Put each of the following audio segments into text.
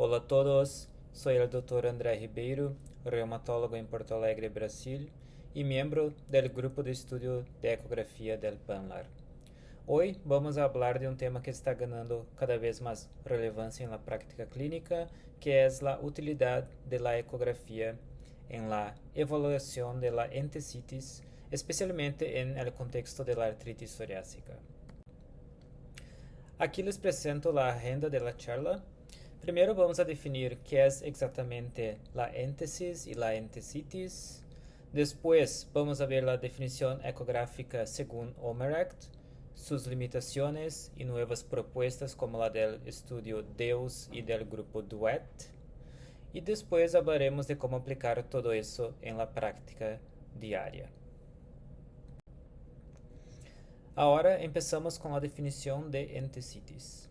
Hola a todos, soy el Dr. André Ribeiro, reumatólogo en Porto Alegre, Brasil, y miembro del grupo de estudio de ecografía del PANLAR. Hoy vamos a hablar de un tema que está ganando cada vez más relevancia en la práctica clínica, que es la utilidad de la ecografía en la evaluación de la entesitis, especialmente en el contexto de la artritis psoriásica. Aquí les presento la agenda de la charla. Primero vamos a definir qué es exactamente la éntesis y la entesitis. Después vamos a ver la definición ecográfica según Omeract, sus limitaciones y nuevas propuestas como la del estudio DEUS y del grupo DUET. Y después hablaremos de cómo aplicar todo eso en la práctica diaria. Ahora empezamos con la definición de entesitis.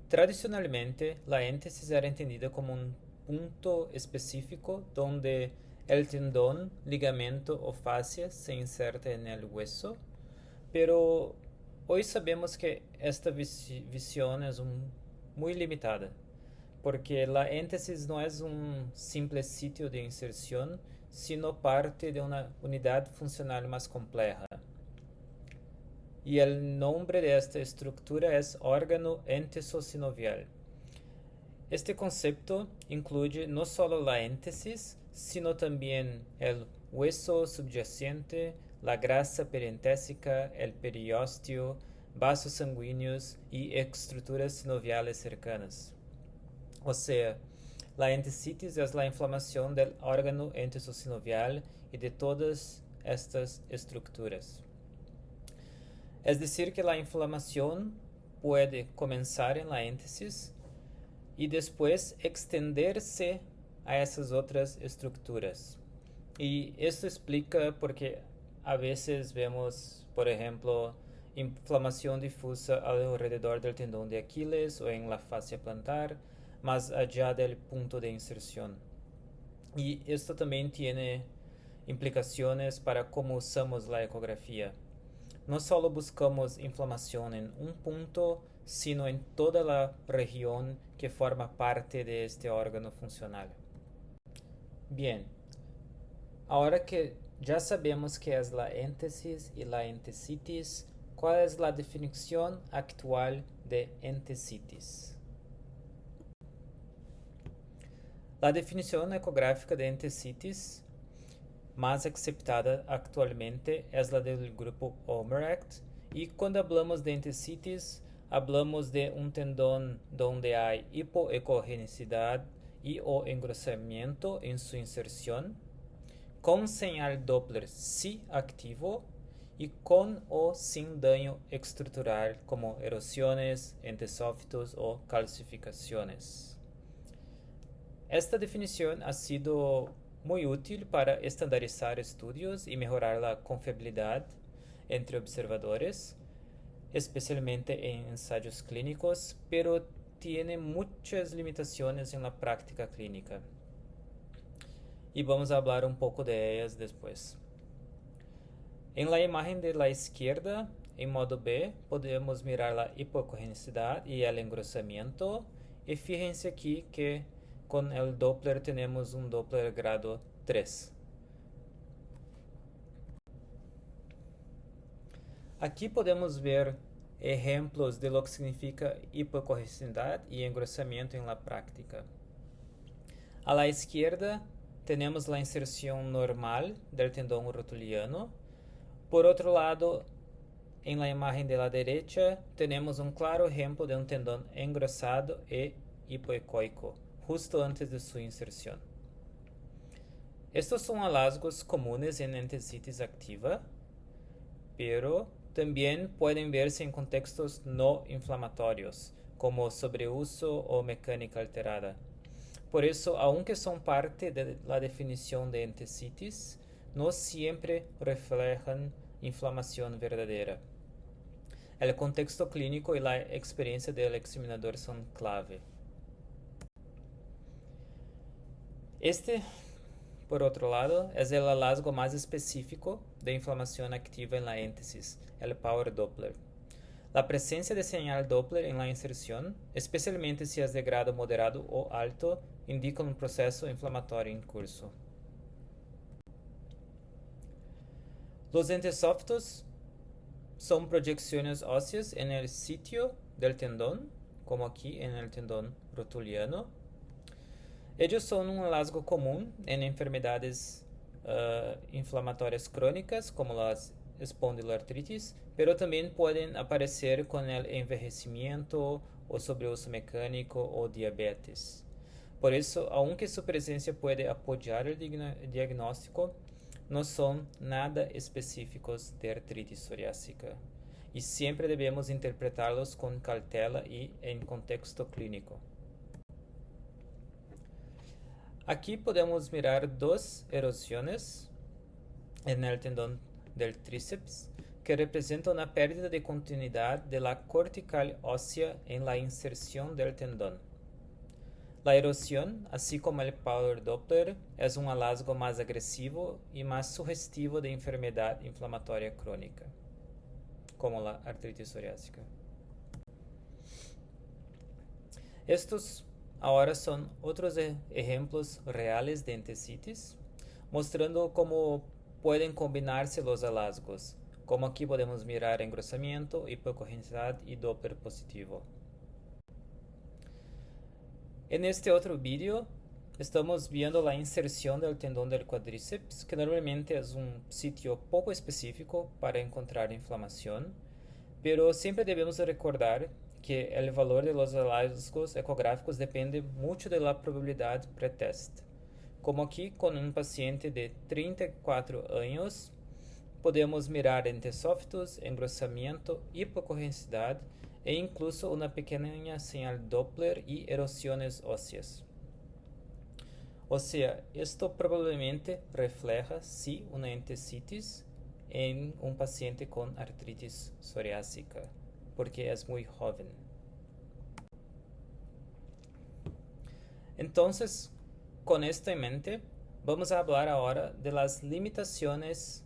Tradicionalmente, la éntesis era entendida como un punto específico donde el tendón, ligamento o fascia se inserta en el hueso, pero hoy sabemos que esta visión es muy limitada, porque la éntesis no es un simple sitio de inserción, sino parte de una unidad funcional más compleja. Y el nombre de esta estructura es órgano entesosinovial. Este concepto incluye no solo la éntesis, sino también el hueso subyacente, la grasa perientésica, el periósteo, vasos sanguíneos y estructuras sinoviales cercanas. O sea, la entesitis es la inflamación del órgano entesosinovial y de todas estas estructuras. Es decir, que la inflamación puede comenzar en la éntesis y después extenderse a esas otras estructuras. Y esto explica porque a veces vemos, por ejemplo, inflamación difusa alrededor del tendón de Aquiles o en la fascia plantar, más allá del punto de inserción. Y esto también tiene implicaciones para cómo usamos la ecografía. No solo buscamos inflamación en un punto, sino en toda la región que forma parte de este órgano funcional. Bien, ahora que ya sabemos qué es la éntesis y la entesitis, ¿cuál es la definición actual de entesitis? La definición ecográfica de entesitis más aceptada actualmente es la del grupo Omeract, y cuando hablamos de entesitis, hablamos de un tendón donde hay hipoecogenicidad y o engrosamiento en su inserción, con señal Doppler sí activo y con o sin daño estructural como erosiones, entesófitos o calcificaciones. Esta definición ha sido muy útil para estandarizar estudios y mejorar la confiabilidad entre observadores, especialmente en ensayos clínicos, pero tiene muchas limitaciones en la práctica clínica. Y vamos a hablar un poco de ellas después. En la imagen de la izquierda, en modo B, podemos mirar la hipocogenicidad y el engrosamiento. Y fíjense aquí que con el Doppler tenemos un Doppler grado 3. Aquí podemos ver ejemplos de lo que significa hipocogenicidad y engrosamiento en la práctica. A la izquierda tenemos la inserción normal del tendón rotuliano. Por otro lado, en la imagen de la derecha tenemos un claro ejemplo de un tendón engrosado e hipoecoico, justo antes de su inserción. Estos son hallazgos comunes en entesitis activa, pero también pueden verse en contextos no inflamatorios, como sobreuso o mecánica alterada. Por eso, aunque son parte de la definición de entesitis, no siempre reflejan inflamación verdadera. El contexto clínico y la experiencia del examinador son clave. Este, por otro lado, es el hallazgo más específico de inflamación activa en la éntesis, el Power Doppler. La presencia de señal Doppler en la inserción, especialmente si es de grado moderado o alto, indica un proceso inflamatorio en curso. Los entesófitos son proyecciones óseas en el sitio del tendón, como aquí en el tendón rotuliano. Ellos son un hallazgo común en enfermedades inflamatorias crónicas, como las espondiloartritis, pero también pueden aparecer con el envejecimiento o sobreuso mecánico o diabetes. Por eso, aunque su presencia puede apoyar el diagnóstico, no son nada específicos de artritis psoriásica y siempre debemos interpretarlos con cautela y en contexto clínico. Aquí podemos mirar dos erosiones en el tendón del tríceps que representan una pérdida de continuidad de la cortical ósea en la inserción del tendón. La erosión, así como el Power Doppler, es un hallazgo más agresivo y más sugestivo de enfermedad inflamatoria crónica, como la artritis psoriásica. Estos ahora son otros ejemplos reales de entesitis, mostrando cómo pueden combinarse los hallazgos, como aquí podemos mirar engrosamiento, hipocogenidad y Doppler positivo. En este otro vídeo estamos viendo la inserción del tendón del cuádriceps, que normalmente es un sitio poco específico para encontrar inflamación, pero siempre debemos recordar que el valor de los hallazgos ecográficos depende mucho de la probabilidad pretest. Como aquí con un paciente de 34 años, podemos mirar entesófitos, engrosamiento, hipocogenidad e incluso una pequeña señal Doppler y erosiones óseas. O sea, esto probablemente refleja sí una entesitis en un paciente con artritis psoriásica, porque es muy joven. Entonces, con esto en mente, vamos a hablar ahora de las limitaciones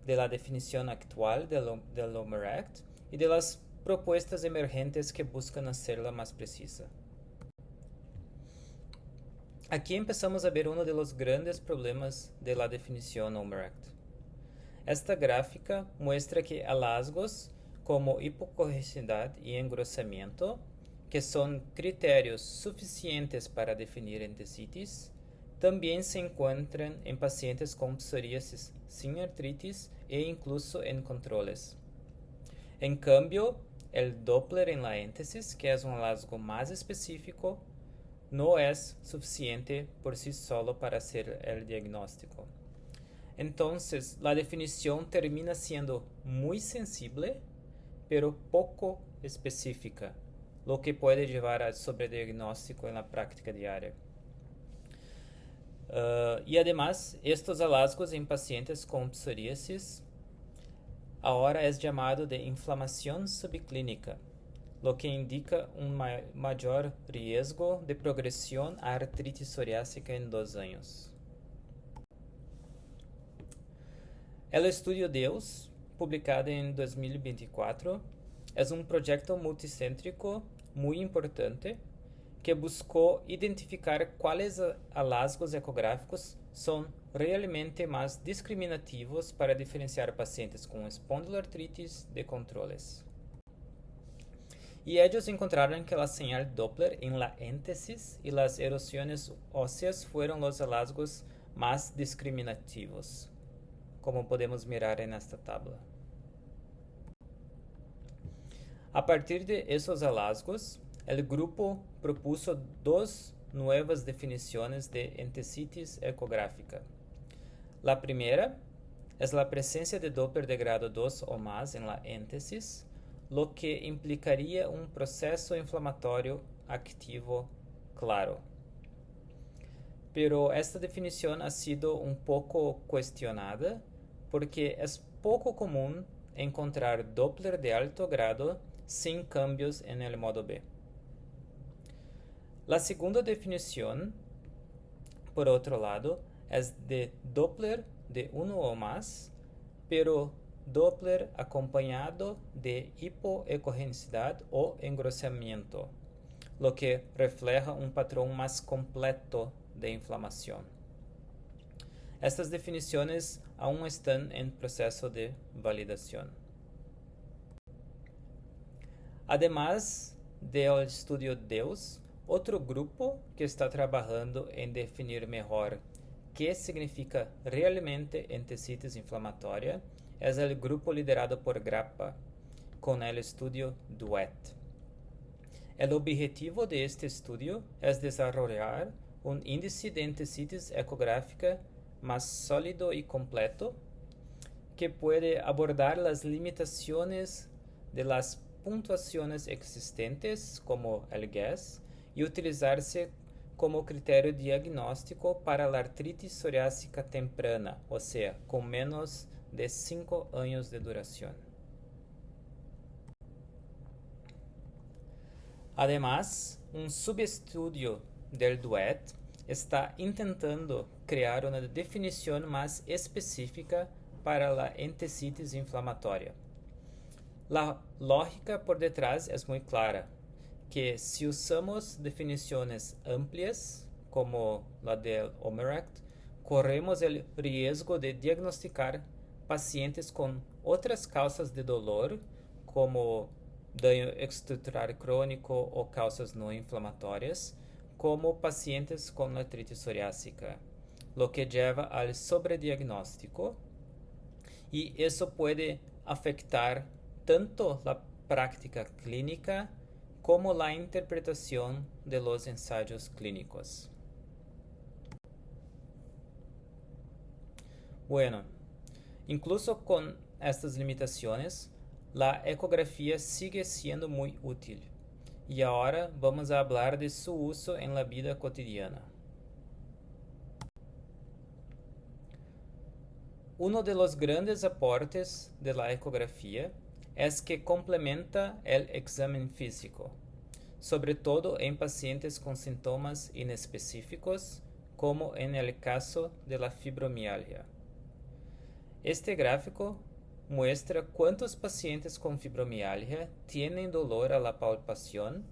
de la definición actual del OMERACT y de las propuestas emergentes que buscan hacerla más precisa. Aquí empezamos a ver uno de los grandes problemas de la definición OMERACT. Esta gráfica muestra que hallazgos como hipocogenidad y engrosamiento, que son criterios suficientes para definir entesitis, también se encuentran en pacientes con psoríasis sin artritis e incluso en controles. En cambio, el Doppler en la éntesis, que es un hallazgo más específico, no es suficiente por sí solo para hacer el diagnóstico. Entonces, la definición termina siendo muy sensible, pero poco específica, lo que puede llevar al sobrediagnóstico en la práctica diaria. Y además, estos hallazgos en pacientes con psoríasis ahora es llamado de inflamación subclínica, lo que indica un mayor riesgo de progresión a artritis psoriásica en 2 años. El estudio DEUS, publicado en 2024, es un proyecto multicéntrico muy importante que buscó identificar cuáles hallazgos ecográficos son realmente más discriminativos para diferenciar pacientes con espondiloartritis de controles. Y ellos encontraron que la señal Doppler en la éntesis y las erosiones óseas fueron los hallazgos más discriminativos, como podemos mirar en esta tabla. A partir de esos hallazgos, el grupo propuso 2 nuevas definiciones de entesitis ecográfica. La primera es la presencia de Doppler de grado 2 o más en la éntesis, lo que implicaría un proceso inflamatorio activo claro. Pero esta definición ha sido un poco cuestionada porque es poco común encontrar Doppler de alto grado sin cambios en el modo B. La segunda definición, por otro lado, es de Doppler de 1 o más, pero Doppler acompañado de hipoecogenicidad o engrosamiento, lo que refleja un patrón más completo de inflamación. Estas definiciones aún están en proceso de validación. Además del estudio DEUS, otro grupo que está trabajando en definir mejor qué significa realmente entesitis inflamatoria es el grupo liderado por Grappa, con el estudio DUET. El objetivo de este estudio es desarrollar un índice de entesitis ecográfica más sólido y completo que puede abordar las limitaciones de las puntuaciones existentes, como el GAS, y utilizarse como critério diagnóstico para la artritis psoriásica temprana, o sea, con menos de 5 años de duración. Además, un subestudio del DUET está intentando crear una definición más específica para la entesitis inflamatoria. La lógica por detrás es muy clara, que si usamos definiciones amplias, como la del OMERACT, corremos el riesgo de diagnosticar pacientes con otras causas de dolor, como daño estructural crónico o causas no inflamatorias, como pacientes con artritis psoriásica, lo que lleva al sobrediagnóstico, y eso puede afectar tanto la práctica clínica como la interpretación de los ensayos clínicos. Bueno, incluso con estas limitaciones, la ecografía sigue siendo muy útil. Y ahora vamos a hablar de su uso en la vida cotidiana. Uno de los grandes aportes de la ecografía es que complementa el examen físico, sobre todo en pacientes con síntomas inespecíficos, como en el caso de la fibromialgia. Este gráfico muestra cuántos pacientes con fibromialgia tienen dolor a la palpación,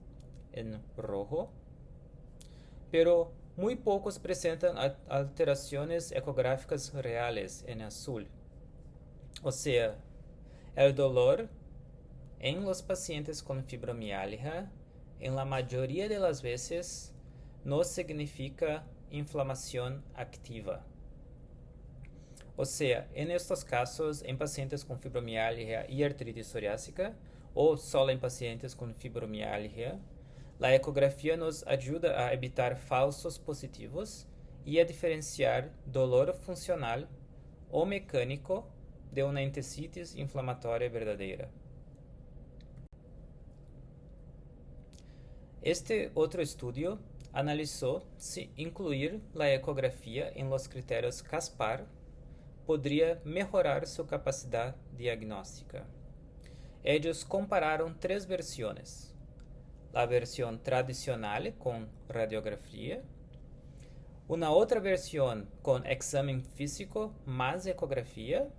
en rojo, pero muy pocos presentan alteraciones ecográficas reales, en azul. O sea, el dolor en los pacientes con fibromialgia, en la mayoría de las veces, no significa inflamación activa. O sea, en estos casos, en pacientes con fibromialgia y artritis psoriásica, o solo en pacientes con fibromialgia, la ecografía nos ayuda a evitar falsos positivos y a diferenciar dolor funcional o mecánico de una entesitis inflamatoria verdadera. Este otro estudio analizó si incluir la ecografía en los criterios CASPAR podría mejorar su capacidad diagnóstica. Ellos compararon 3 versiones: la versión tradicional con radiografía, una otra versión con examen físico más ecografía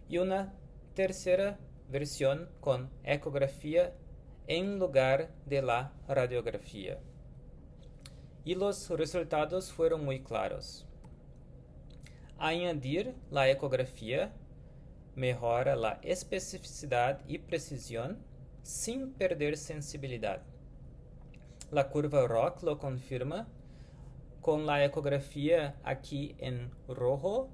y una tercera versión con ecografía en lugar de la radiografía. Y los resultados fueron muy claros. Añadir la ecografía mejora la especificidad y precisión sin perder sensibilidad. La curva ROC lo confirma con la ecografía aquí en rojo,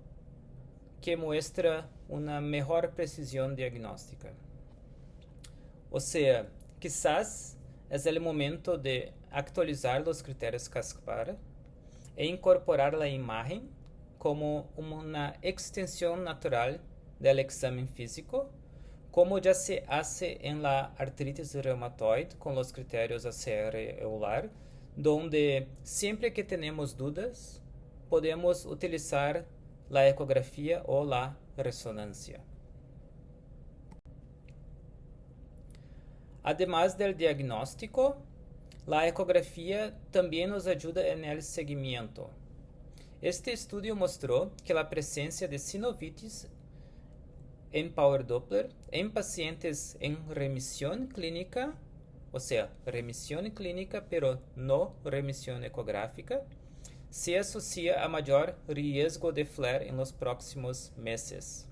que muestra una mejor precisión diagnóstica. O sea, quizás es el momento de actualizar los criterios CASPAR e incorporar la imagen como una extensión natural del examen físico, como ya se hace en la artritis reumatoide con los criterios ACR EULAR, donde siempre que tenemos dudas, podemos utilizar la ecografía o la resonancia. Además del diagnóstico, la ecografía también nos ayuda en el seguimiento. Este estudio mostró que la presencia de sinovitis en Power Doppler en pacientes en remisión clínica, o sea, remisión clínica pero no remisión ecográfica, se asocia a mayor riesgo de flare en los próximos meses.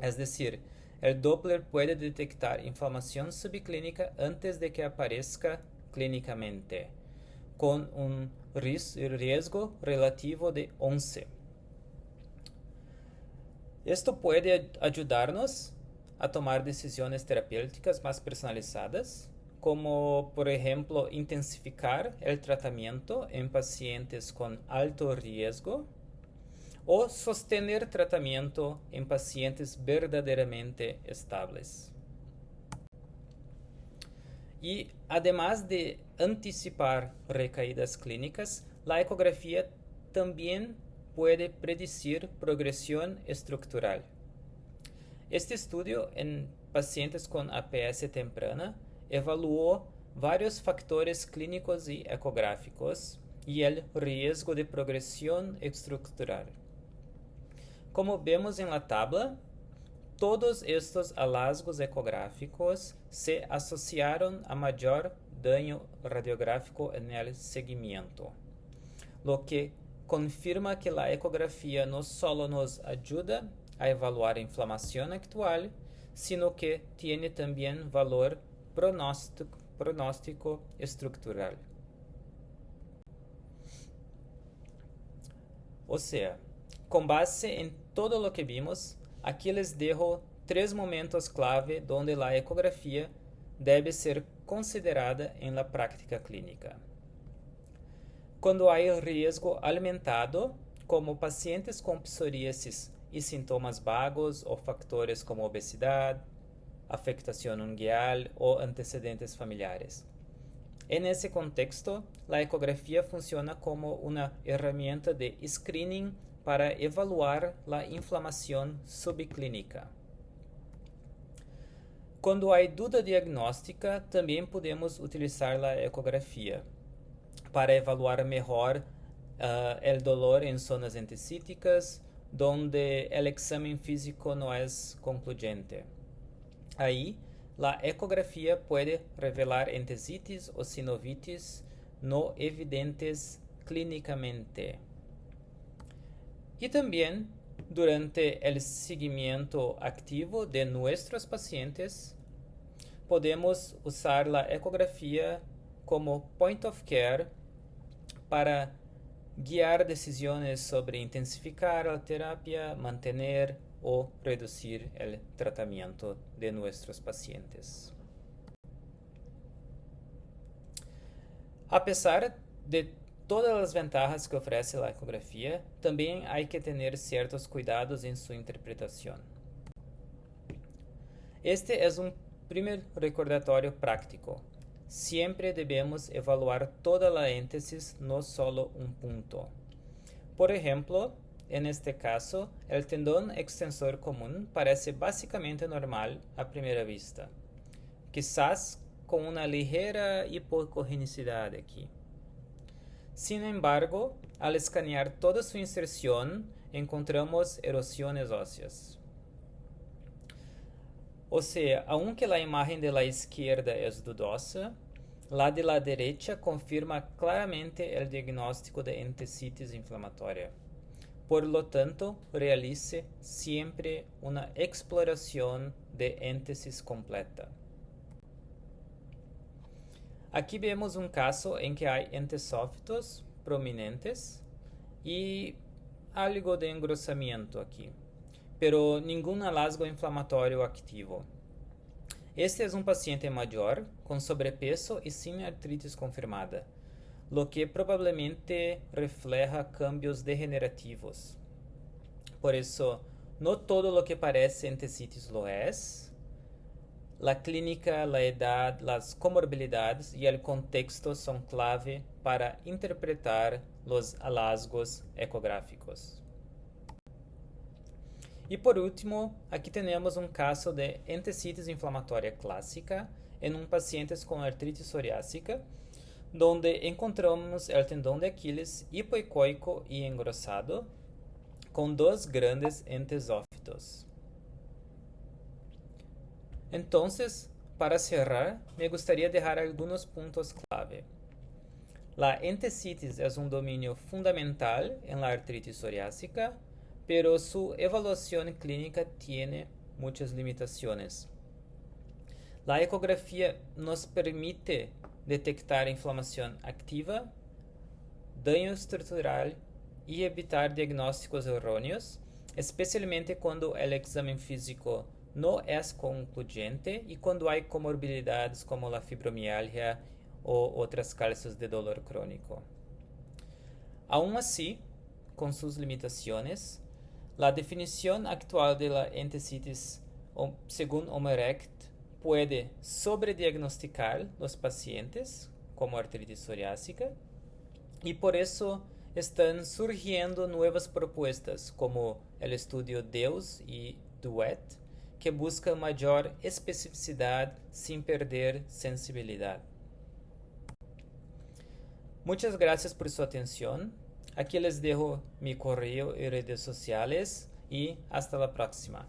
Es decir, el Doppler puede detectar inflamación subclínica antes de que aparezca clínicamente, con un riesgo relativo de 11. Esto puede ayudarnos a tomar decisiones terapéuticas más personalizadas, como por ejemplo intensificar el tratamiento en pacientes con alto riesgo o sostener tratamiento en pacientes verdaderamente estables. Y además de anticipar recaídas clínicas, la ecografía también puede predecir progresión estructural. Este estudio en pacientes con APS temprana evaluó varios factores clínicos y ecográficos y el riesgo de progresión estructural. Como vemos en la tabla, todos estos hallazgos ecográficos se asociaron a mayor daño radiográfico en el seguimiento, lo que confirma que la ecografía no solo nos ayuda a evaluar la inflamación actual, sino que tiene también valor pronóstico estructural. O sea, con base en todo lo que vimos, aquí les dejo 3 momentos clave donde la ecografía debe ser considerada en la práctica clínica. Cuando hay riesgo aumentado, como pacientes con psoríasis y sintomas vagos o factores como obesidad, afectación ungueal o antecedentes familiares. En ese contexto, la ecografía funciona como una herramienta de screening para evaluar la inflamación subclínica. Cuando hay duda diagnóstica, también podemos utilizar la ecografía para evaluar mejor el dolor en zonas entecíticas donde el examen físico no es concluyente. Ahí, la ecografía puede revelar entesitis o sinovitis no evidentes clínicamente. Y también, durante el seguimiento activo de nuestros pacientes, podemos usar la ecografía como point of care para guiar decisiones sobre intensificar la terapia, mantener o reducir el tratamiento de nuestros pacientes. A pesar de todas las ventajas que ofrece la ecografía, también hay que tener ciertos cuidados en su interpretación. Este es un primer recordatorio práctico. Siempre debemos evaluar toda la íntesis, no solo un punto. Por ejemplo, en este caso, el tendón extensor común parece básicamente normal a primera vista, quizás con una ligera hipocogenicidad aquí. Sin embargo, al escanear toda su inserción, encontramos erosiones óseas. O sea, aunque la imagen de la izquierda es dudosa, la de la derecha confirma claramente el diagnóstico de entesitis inflamatoria. Por lo tanto, realice siempre una exploración de éntesis completa. Aquí vemos un caso en que hay entesófitos prominentes y algo de engrosamiento aquí, pero ningún hallazgo inflamatorio activo. Este es un paciente mayor, con sobrepeso y sin artritis confirmada, lo que probablemente refleja cambios degenerativos. Por eso, no todo lo que parece entesitis lo es. La clínica, la edad, las comorbilidades y el contexto son clave para interpretar los hallazgos ecográficos. Y por último, aquí tenemos un caso de entesitis inflamatoria clásica en un paciente con artritis psoriásica, donde encontramos el tendón de Aquiles hipoecoico y engrosado con 2 grandes entesófitos. Entonces, para cerrar, me gustaría dejar algunos puntos clave. La entesitis es un dominio fundamental en la artritis psoriásica, pero su evaluación clínica tiene muchas limitaciones. La ecografía nos permite detectar inflamación activa, daño estructural y evitar diagnósticos erróneos, especialmente cuando el examen físico no es concluyente y cuando hay comorbilidades como la fibromialgia o otras causas de dolor crónico. Aún así, con sus limitaciones, la definición actual de la entesitis, según Omerect, puede sobrediagnosticar los pacientes como artritis psoriásica y por eso están surgiendo nuevas propuestas como el estudio DEUS y DUET, que buscan mayor especificidad sin perder sensibilidad. Muchas gracias por su atención. Aquí les dejo mi correo y redes sociales y hasta la próxima.